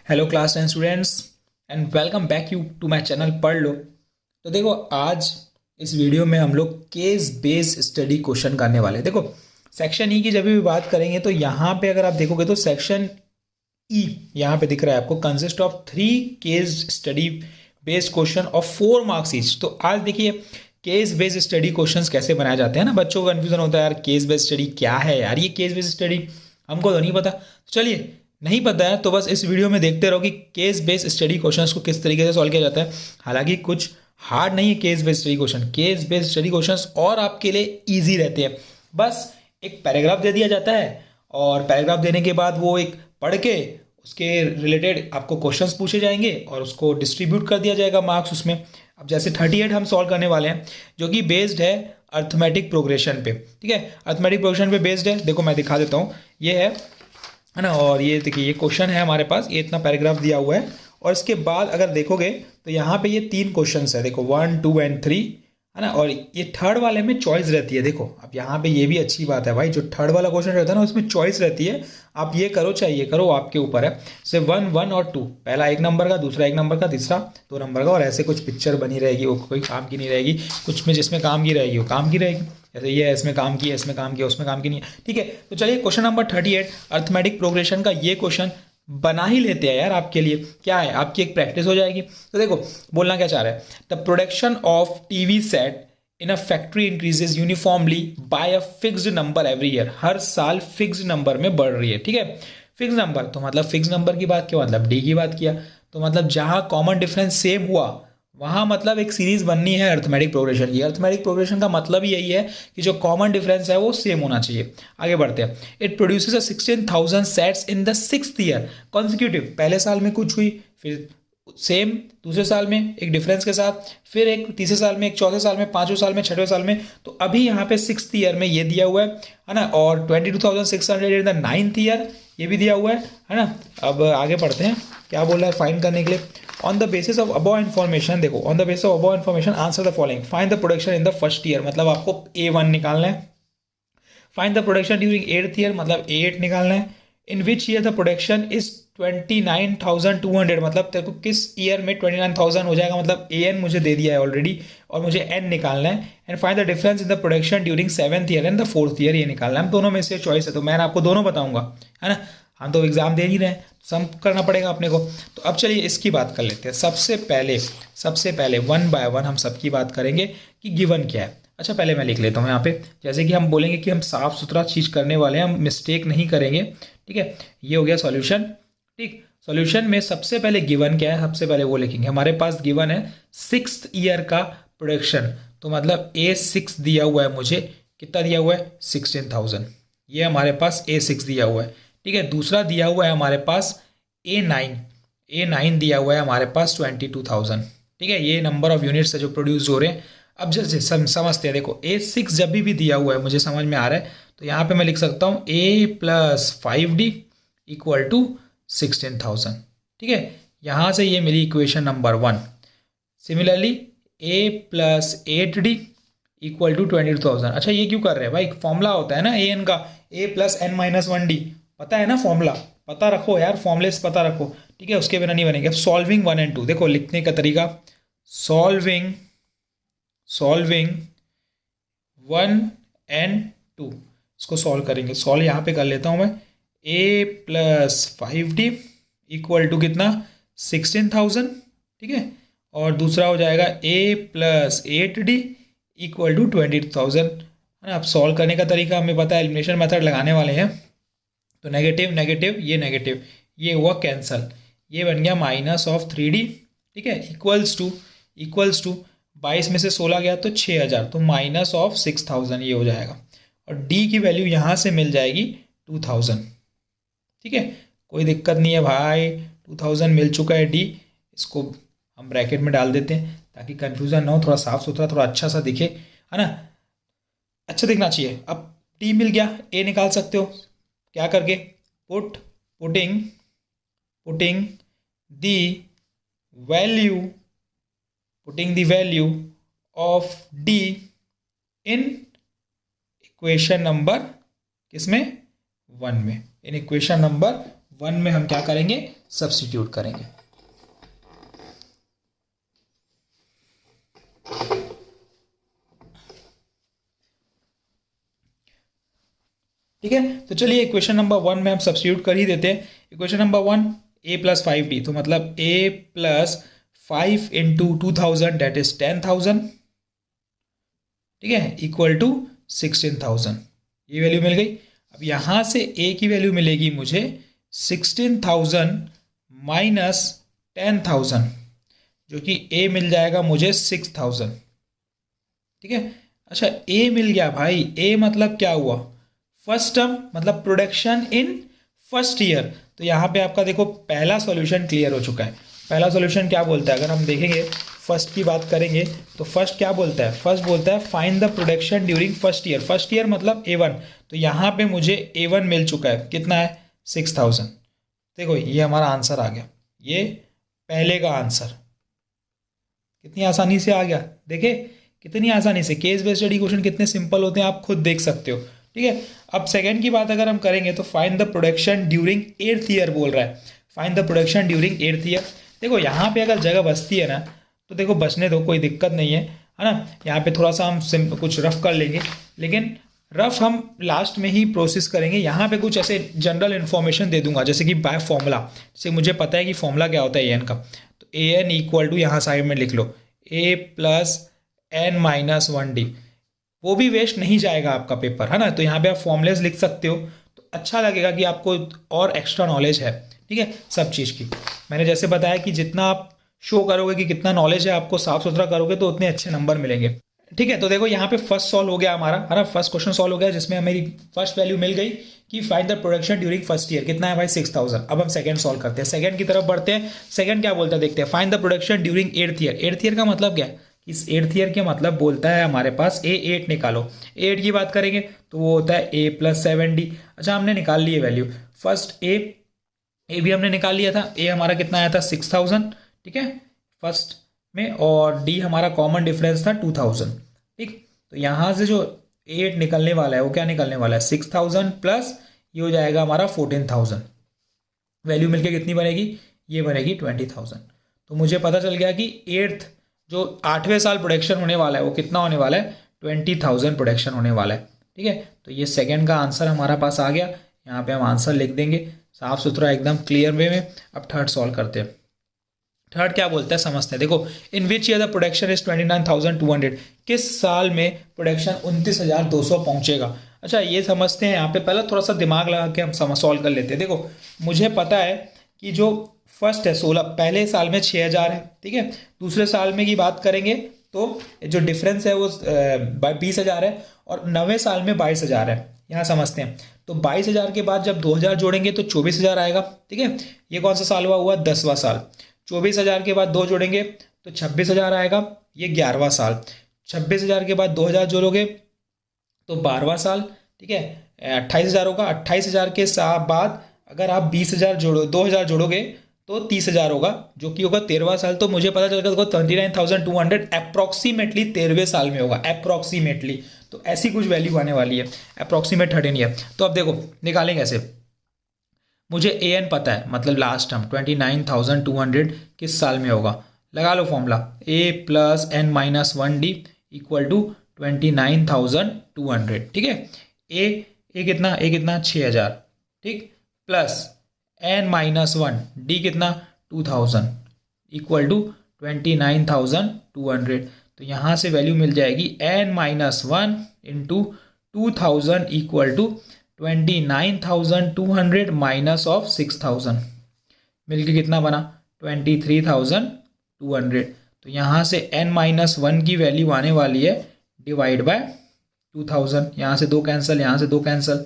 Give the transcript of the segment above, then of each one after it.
Hello class 10 students and welcome back you to my channel पढ़ लो। तो देखो आज इस वीडियो में हम लोग केस बेस्ड स्टडी क्वेश्चन करने वाले हैं। देखो सेक्शन ई की जब भी बात करेंगे तो यहाँ पे अगर आप देखोगे तो सेक्शन ई यहाँ पे दिख रहा है आपको, consist of 3 case study based question of 4 marks each. तो आज देखिए केस बेस्ड स्टडी क्वेश्चंस कैसे बनाए जाते हैं ना। बच्चों को कंफ्यूजन होता है यार केस बेस्ड स्टडी क्या है यार, ये केस बेस्ड स्टडी हमको तो नहीं पता। तो चलिए, नहीं पता है तो बस इस वीडियो में देखते रहो कि केस बेस्ड स्टडी क्वेश्चंस को किस तरीके से सॉल्व किया जाता है। हालांकि कुछ हार्ड नहीं है case based study question, case based study questions और आपके लिए इजी रहते हैं। बस एक पैराग्राफ दे दिया जाता है और पैराग्राफ देने के बाद वो एक पढ़ के उसके रिलेटेड आपको क्वेश्चंस पूछे जाएंगे और उसको डिस्ट्रीब्यूट कर दिया जाएगा मार्क्स उसमें। अब जैसे 38 हम सॉल्व करने वाले हैं जो कि बेस्ड है अर्थमेटिक प्रोग्रेशन पे। ठीक है, अर्थमेटिक प्रोग्रेशन पे बेस्ड है। देखो मैं दिखा देता हूँ, ये है ना। और ये देखिए ये क्वेश्चन है हमारे पास, ये इतना पैराग्राफ दिया हुआ है और इसके बाद अगर देखोगे तो यहाँ पे ये 3 क्वेश्चन है। देखो 1, 2 एंड 3 है ना। और ये थर्ड वाले में चॉइस रहती है। देखो अब यहाँ पे ये भी अच्छी बात है भाई, जो थर्ड वाला क्वेश्चन रहता है ना उसमें चॉइस रहती है। आप ये करो चाहे ये करो, आपके ऊपर है। जैसे 1, 1 और 2, पहला 1 नंबर का, दूसरा 1 नंबर का, तीसरा 2 नंबर का। और ऐसे कुछ पिक्चर बनी रहेगी, वो कोई काम की नहीं रहेगी। कुछ में जिसमें काम की रहेगी वो काम की रहेगी। जैसे ये इसमें काम किया, इसमें काम किया, उसमें काम की नहीं है। ठीक है, तो चलिए क्वेश्चन नंबर 38 अर्थमेटिक प्रोग्रेशन का ये क्वेश्चन बना ही लेते हैं यार। आपके लिए क्या है, आपकी एक प्रैक्टिस हो जाएगी। तो देखो बोलना क्या चाह रहा है, the production of TV set in a factory increases uniformly by a fixed number every year. हर साल फिक्स्ड नंबर में बढ़ रही है। ठीक है, फिक्स नंबर तो मतलब फिक्स नंबर की बात क्या, मतलब डी की बात किया। तो मतलब जहां कॉमन डिफरेंस सेम हुआ वहां मतलब एक सीरीज बननी है अर्थमेटिक प्रोग्रेशन की। अर्थमेटिक प्रोग्रेशन का मतलब ही यही है कि जो कॉमन डिफरेंस है वो सेम होना चाहिए। आगे बढ़ते हैं। It produces a 16,000 sets in the 6th year consecutive. पहले साल में कुछ हुई, फिर सेम दूसरे साल में एक डिफरेंस के साथ, फिर एक तीसरे साल में, एक चौथे साल में, पांचवें साल में, छठवें साल में। तो अभी यहाँ पे 6th ईयर में ये दिया हुआ है ना। और 22,600 इन द 9th ईयर ये भी दिया हुआ है ना। अब आगे पढ़ते हैं क्या बोल रहा है फाइंड करने के लिए। On the basis of above information, देखो on the basis of above information answer the following. Find the production in the first year, मतलब आपको A1 निकालना है। Find the production during 8th year, मतलब A8 निकालना है। In which year the production is 29,200, मतलब तेरे को किस ईयर में 29,000 हो जाएगा, मतलब AN मुझे दे दिया है ऑलरेडी और मुझे N निकालना है। And find the difference in the production during 7th year and the 4th year, ये निकालना है। दोनों में से चॉइस है तो मैं आपको दोनों बताऊंगा, है ना। हम तो एग्जाम दे ही रहे हैं, सम करना पड़ेगा अपने को। तो अब चलिए इसकी बात कर लेते हैं। सबसे पहले 1 बाय 1 हम सबकी बात करेंगे कि गिवन क्या है। अच्छा पहले मैं लिख लेता हूँ यहाँ पे, जैसे कि हम बोलेंगे कि हम साफ सुथरा चीज़ करने वाले हैं, हम मिस्टेक नहीं करेंगे। ठीक है, ये हो गया सॉल्यूशन। ठीक, सॉल्यूशन में सबसे पहले गिवन क्या है, सबसे पहले वो लिखेंगे। हमारे पास गिवन है 6th ईयर का प्रोडक्शन, तो मतलब A6 दिया हुआ है मुझे। कितना दिया हुआ है, 16,000। ये हमारे पास A6 दिया हुआ है। ठीक है, दूसरा दिया हुआ है हमारे पास A9 दिया हुआ है हमारे पास 22,000। ठीक है, ये नंबर ऑफ यूनिट्स है जो प्रोड्यूस हो रहे हैं। अब जैसे समझते हैं, देखो A6 जब भी दिया हुआ है मुझे समझ में आ रहा है, तो यहाँ पे मैं लिख सकता हूँ A + 5D = 16,000। ठीक है, यहाँ से ये मेरी equation number 1। Similarly A + 8D = 22,000। अच्छा ये क्यों कर रहे हैं भाई, फॉर्मूला होता है ना AN का, A + n-1D, पता है ना फॉर्मूला, पता रखो यार, फॉर्मूले से पता रखो। ठीक है, उसके बिना नहीं बनेंगे। अब सॉल्विंग 1 और 2, देखो लिखने का तरीका, सॉल्विंग 1 और 2, इसको सॉल्व करेंगे। सॉल्व यहाँ पे कर लेता हूँ मैं। A + 5D = कितना, 16,000। ठीक है, और दूसरा हो जाएगा A + 8D = 22,000, है ना। अब सॉल्व करने का तरीका हमें पता है, एलिमिनेशन मेथड लगाने वाले हैं। तो नेगेटिव नेगेटिव, ये नेगेटिव, ये हुआ कैंसल, ये बन गया -3D। ठीक है, इक्वल्स टू 22 में से 16 गया तो 6,000, तो -6,000 ये हो जाएगा। और D की वैल्यू यहाँ से मिल जाएगी 2,000। ठीक है, कोई दिक्कत नहीं है भाई, 2,000 मिल चुका है D। इसको हम ब्रैकेट में डाल देते हैं ताकि कंफ्यूजन ना हो, थोड़ा साफ सुथरा, थोड़ा अच्छा सा दिखे, है ना, अच्छा दिखना चाहिए। अब D मिल गया, A निकाल सकते हो क्या करके, putting the value of D in equation number किसमें, 1 में, इन इक्वेशन नंबर 1 में हम क्या करेंगे, सब्स्टिट्यूट करेंगे। ठीक है, तो चलिए इक्वेशन नंबर 1 में हम सब्स्टिट्यूट कर ही देते हैं। इक्वेशन नंबर 1 a+5d, तो मतलब a+5 इंटू 2000 दैट इज 10,000, ठीक है, इक्वल टू 16,000। ये वैल्यू मिल गई। अब यहाँ से a की वैल्यू मिलेगी मुझे 16,000 माइनस 10,000, जो कि a मिल जाएगा मुझे 6,000। ठीक है, अच्छा a मिल गया भाई, a मतलब क्या हुआ, फर्स्ट टर्म, मतलब प्रोडक्शन इन फर्स्ट ईयर। तो यहाँ पे आपका देखो पहला सॉल्यूशन क्लियर हो चुका है। पहला सॉल्यूशन क्या बोलता है, अगर हम देखेंगे फर्स्ट की बात करेंगे तो फर्स्ट क्या बोलता है, फर्स्ट बोलता है find the production during first year. First year मतलब A1, तो यहाँ पे मुझे A1 मिल चुका है, कितना है, 6,000। देखो ये हमारा आंसर आ गया, ये पहले का आंसर कितनी आसानी से आ गया। देखे कितनी आसानी से, केस बेस्ड स्टडी क्वेश्चन कितने सिंपल होते हैं आप खुद देख सकते हो। ठीक है, अब सेकंड की बात अगर हम करेंगे तो find the production during 8th year बोल रहा है, find the production during 8th year. देखो यहाँ पे अगर जगह बचती है ना तो देखो बचने दो, कोई दिक्कत नहीं है ना। यहाँ पे थोड़ा सा हम कुछ रफ कर लेंगे, लेकिन रफ हम लास्ट में ही प्रोसेस करेंगे। यहाँ पे कुछ ऐसे जनरल इन्फॉर्मेशन दे दूंगा, जैसे कि बाय फॉर्मूला, जैसे मुझे पता है कि फॉर्मूला क्या होता है एन का, तो एन इक्वल टू यहाँ साइड में लिख लो a+n-1d। वो भी वेस्ट नहीं जाएगा आपका पेपर, है ना। तो यहाँ पे आप फॉर्मूलेस लिख सकते हो, तो अच्छा लगेगा कि आपको और एक्स्ट्रा नॉलेज है। ठीक है, सब चीज़ की मैंने जैसे बताया कि जितना आप शो करोगे कि कितना नॉलेज है, आपको साफ सुथरा करोगे तो उतने अच्छे नंबर मिलेंगे। ठीक है, तो देखो यहाँ पे फर्स्ट सॉल्व हो गया हमारा, है ना, फर्स्ट क्वेश्चन सॉल्व हो गया, जिसमें मेरी फर्स्ट वैल्यू मिल गई कि find the production during first year, कितना है भाई, 6,000। अब हम सेकंड सॉल्व करते हैं, सेकंड की तरफ बढ़ते हैं। सेकंड क्या बोलता है देखते हैं, find the production during 8th year. 8th year का मतलब क्या है, इस 8th ईयर के मतलब बोलता है हमारे पास A8 निकालो। A8 की बात करेंगे तो वो होता है a+7d। अच्छा हमने निकाल लिए वैल्यू, फर्स्ट A भी हमने निकाल लिया था, A हमारा कितना आया था 6,000, ठीक है, फर्स्ट में, और D हमारा कॉमन डिफरेंस था 2,000। ठीक, तो यहाँ से जो 8 निकलने वाला है वो क्या निकलने वाला है, 6,000 प्लस ये हो जाएगा हमारा 14,000। वैल्यू मिलके कितनी बनेगी, ये बनेगी 20,000। तो मुझे पता चल गया कि 8th जो 8वें साल प्रोडक्शन होने वाला है वो कितना होने वाला है, 20,000 प्रोडक्शन होने वाला है। ठीक है, तो ये सेकंड का आंसर हमारा पास आ गया। यहाँ पे हम आंसर लिख देंगे साफ सुथरा एकदम क्लियर वे में। अब थर्ड सॉल्व करते हैं। थर्ड क्या बोलता है समझते हैं। देखो, in which year the production is 29,200, किस साल में प्रोडक्शन 29,200 पहुंचेगा। अच्छा ये समझते हैं, यहाँ पे पहले थोड़ा सा दिमाग लगा के हम सॉल्व कर लेते हैं। देखो मुझे पता है कि जो फर्स्ट है 16, पहले साल में 6,000 है, ठीक है, दूसरे साल में की बात करेंगे तो जो डिफरेंस है वो 20,000 है, और 9वें साल में 22,000 है। यहाँ समझते हैं, तो 22,000 के बाद जब 2,000 जोड़ेंगे तो 24,000 आएगा। ठीक है, ये कौन सा साल हुआ 10वां साल। 24,000 के बाद 2 जोड़ेंगे तो 26,000 आएगा, ये 11वां साल। 26,000 के बाद 2,000 जोड़ोगे तो 12वां साल। ठीक है, 28,000 होगा। 28,000 के बाद अगर आप 20,000 जोड़ो, 2,000 जोड़ोगे तो 30,000 होगा, जो कि होगा 13वां साल। तो मुझे पता चल गया 29,200 अप्रॉक्सीमेटली 13वें साल में होगा, अप्रॉक्सीमेटली। तो ऐसी कुछ वैल्यू आने वाली है, अप्रॉक्सीमेट 13 ईयर। तो अब देखो निकालेंगे ऐसे, मुझे an पता है, मतलब लास्ट टर्म 29,200 किस साल में होगा, लगा लो फॉर्मूला a+n-1d इक्वल टू 29,200। ठीक है, a कितना 6,000, ठीक, प्लस n-1 d कितना 2,000 इक्वल टू 29,200। तो यहाँ से वैल्यू मिल जाएगी n-1 into 2,000 equal to 29,200 minus of 6,000, मिलके कितना बना 23,200। तो यहाँ से n-1 की वैल्यू आने वाली है डिवाइड बाय 2,000। यहाँ से 2 कैंसिल, यहाँ से 2 कैंसिल,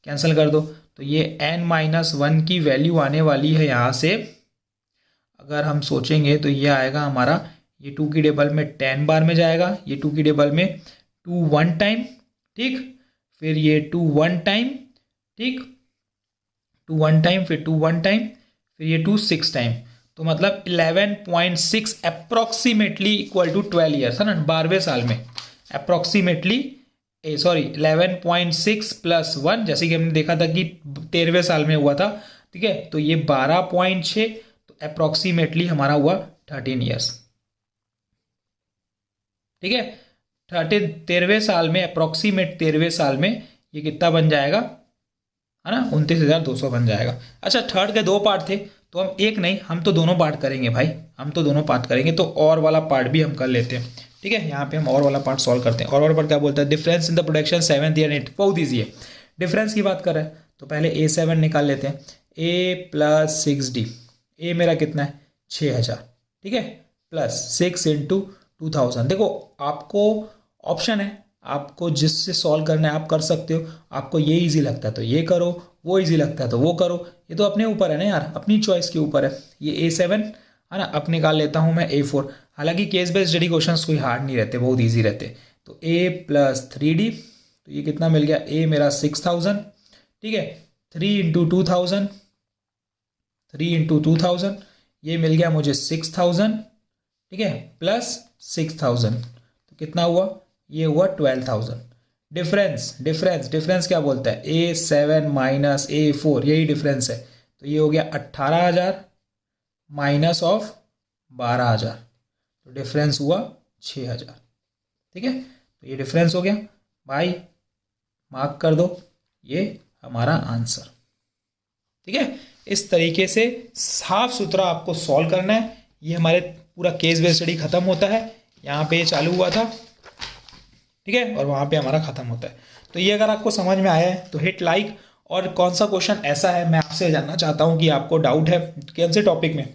कैंसिल कर दो। तो ये n-1 की वैल्यू आने वाली है, यहाँ से अगर हम सोचेंगे तो ये आएगा हमारा, ये 2 की टेबल में 10 बार में जाएगा, ये 2 की टेबल में 2 1 टाइम, ठीक, फिर ये 2 1 टाइम, ठीक, 2 1 टाइम, फिर 2 1 टाइम, फिर ये 2 6 टाइम। तो मतलब 11.6 अप्रॉक्सीमेटली इक्वल टू 12 ईयर्स, है ना, 12वें साल में अप्रॉक्सीमेटली 11.6 + 1, जैसे कि हमने देखा था कि 13वें साल में हुआ था, ठीक है। तो ये 12.6, तो अप्रोक्सीमेटली हमारा हुआ 13 ईयर्स, ठीक है। 13वें साल में, अप्रोक्सीमेट 13वें साल में ये कितना बन जाएगा, है ना, 29,200 बन जाएगा। अच्छा, थर्ड के 2 पार्ट थे, तो हम एक नहीं, हम तो दोनों पार्ट करेंगे भाई, हम तो दोनों पार्ट करेंगे। तो और वाला पार्ट भी हम कर लेते हैं, ठीक है। यहाँ पे हम और वाला पार्ट सॉल्व करते हैं। और वाला पार्ट क्या बोलता है, difference in the production 7th and 8th, बहुत ईजी है। डिफरेंस की बात कर रहे हैं तो पहले A7 निकाल लेते हैं, A + 6D, ए मेरा कितना है 6,000, ठीक है, प्लस 6 × 2000। देखो आपको ऑप्शन है, आपको जिससे सॉल्व करना है आप कर सकते हो। आपको ये इजी लगता है तो ये करो, वो इजी लगता है तो वो करो, ये तो अपने ऊपर है ना यार, अपनी चॉइस के ऊपर है। ये A7 है ना, अब निकाल लेता हूँ मैं A4। हालांकि केस बेस्ड स्टडी क्वेश्चंस कोई हार्ड नहीं रहते, बहुत इजी रहते। तो A + 3D, तो ये कितना मिल गया, A मेरा 6000, ठीक है, 3 × 2000, 3 × 2000, ये मिल गया मुझे 6000, ठीक है, प्लस 6000, तो कितना हुआ, ये हुआ 12,000। डिफरेंस क्या बोलता है, A7 - A4, यही डिफरेंस है। तो ये हो गया 18,000 माइनस ऑफ 12,000, तो डिफरेंस हुआ 6,000, ठीक है। तो ये डिफरेंस हो गया भाई, मार्क कर दो, ये हमारा आंसर, ठीक है। इस तरीके से साफ सुथरा आपको सॉल्व करना है। ये हमारे पूरा केस बेस्ड स्टडी खत्म होता है, यहाँ पे चालू हुआ था, ठीक है, और वहाँ पे हमारा खत्म होता है। तो ये अगर आपको समझ में आया है तो हिट लाइक। और कौन सा क्वेश्चन ऐसा है, मैं आपसे जानना चाहता हूँ कि आपको डाउट है कौन से टॉपिक में,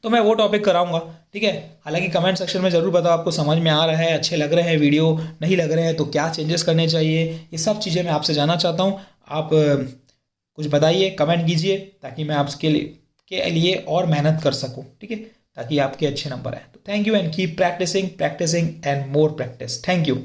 तो मैं वो टॉपिक कराऊंगा, ठीक है। हालांकि कमेंट सेक्शन में ज़रूर बताओ आपको समझ में आ रहा है, अच्छे लग रहे हैं वीडियो, नहीं लग रहे हैं तो क्या चेंजेस करने चाहिए, ये सब चीज़ें मैं आपसे जानना चाहता हूँ। आप कुछ बताइए, कमेंट कीजिए, ताकि मैं आपके लिए और मेहनत कर सकूँ, ठीक है, ताकि आपके अच्छे नंबर आए। तो thank you and keep practising and more practice. Thank you.